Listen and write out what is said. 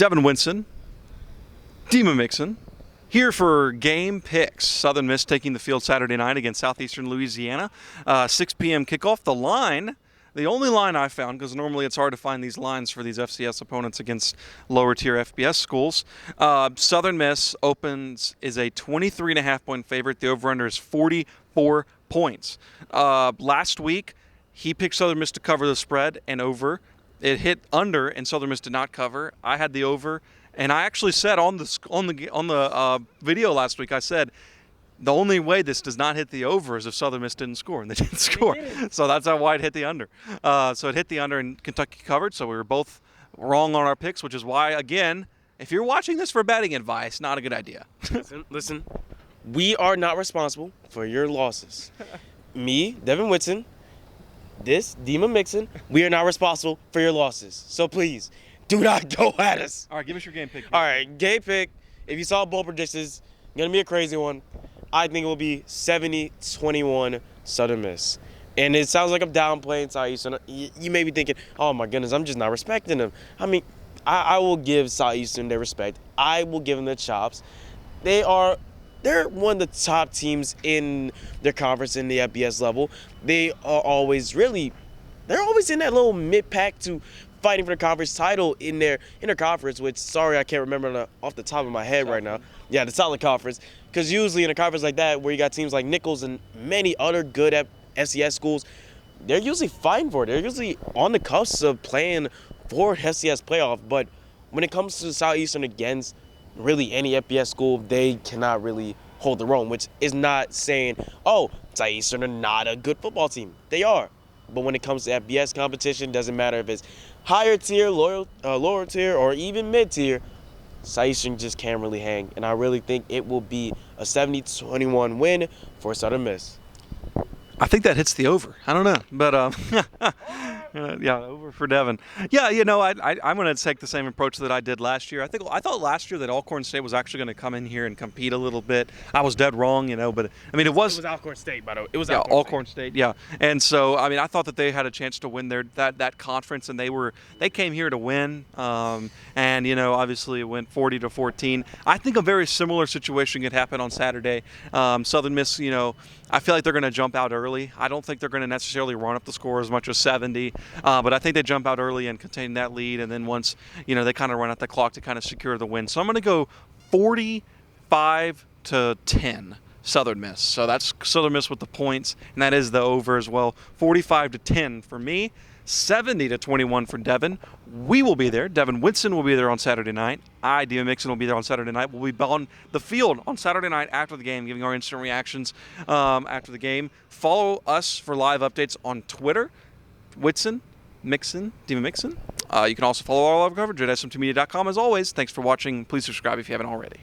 Devin, Witson, Dima, Mixon, here for game picks. Southern Miss taking the field Saturday night against Southeastern Louisiana. 6 p.m. kickoff. The line, the only line I found, because normally it's hard to find these lines for these FCS opponents against lower tier FBS schools. Southern Miss is a 23.5-point favorite. The over-under is 44 points. Last week, he picked Southern Miss to cover the spread and over. It hit under, and Southern Miss did not cover. I had the over. And I actually said on the video last week, I said the only way this does not hit the over is if Southern Miss didn't score, and they didn't score. So that's how why it hit the under. So it hit the under, and Kentucky covered. So we were both wrong on our picks, which is why, again, if you're watching this for betting advice, not a good idea. Listen, we are not responsible for your losses. Me, Devin Witson, Dima Mixon, we are not responsible for your losses. So please, do not go at us. All right, give us your game pick. All right, game pick. If you saw bowl predictions, going to be a crazy one. I think it will be 70-21 Southern Miss. And it sounds like I'm downplaying Southeastern. You may be thinking, oh, my goodness, I'm just not respecting them. I mean, I will give Southeastern their respect. I will give them the chops. They're one of the top teams in their conference in the FBS level. They're always in that little mid-pack to fighting for the conference title in their conference, which, sorry, I can't remember off the top of my head right now. Yeah, the Solid Conference. Because usually in a conference like that, where you got teams like Nichols and many other good FCS schools, they're usually fighting for it. They're usually on the cusp of playing for FCS playoff. But when it comes to Southeastern against really any FBS school, they cannot really hold their own, which is not saying, oh, Southeastern are not a good football team. They are. But when it comes to FBS competition, doesn't matter if it's higher tier, lower tier, or even mid-tier, Southeastern just can't really hang. And I really think it will be a 70-21 win for Southern Miss. I think that hits the over. I don't know, but yeah, over for Devin. Yeah, I'm going to take the same approach that I did last year. I thought last year that Alcorn State was actually going to come in here and compete a little bit. I was dead wrong, but I mean it was Alcorn State, by the way. It was Alcorn State. Yeah, and so I mean I thought that they had a chance to win that conference, and they came here to win. And obviously it went 40-14. I think a very similar situation could happen on Saturday. Southern Miss, I feel like they're going to jump out early. I don't think they're going to necessarily run up the score as much as 70, but I think they jump out early and contain that lead, and then once they kind of run out the clock to kind of secure the win. So I'm going to go 45-10 Southern Miss. So that's Southern Miss with the points, and that is the over as well. 45-10 for me. 70-21 for Devin. We will be there. Devin Witson will be there on Saturday night. Dima Mixon will be there on Saturday night. We'll be on the field on Saturday night after the game, giving our instant reactions after the game. Follow us for live updates on Twitter. Witson, Mixon, Dima Mixon. You can also follow all our coverage at smtmedia.com. As always, thanks for watching. Please subscribe if you haven't already.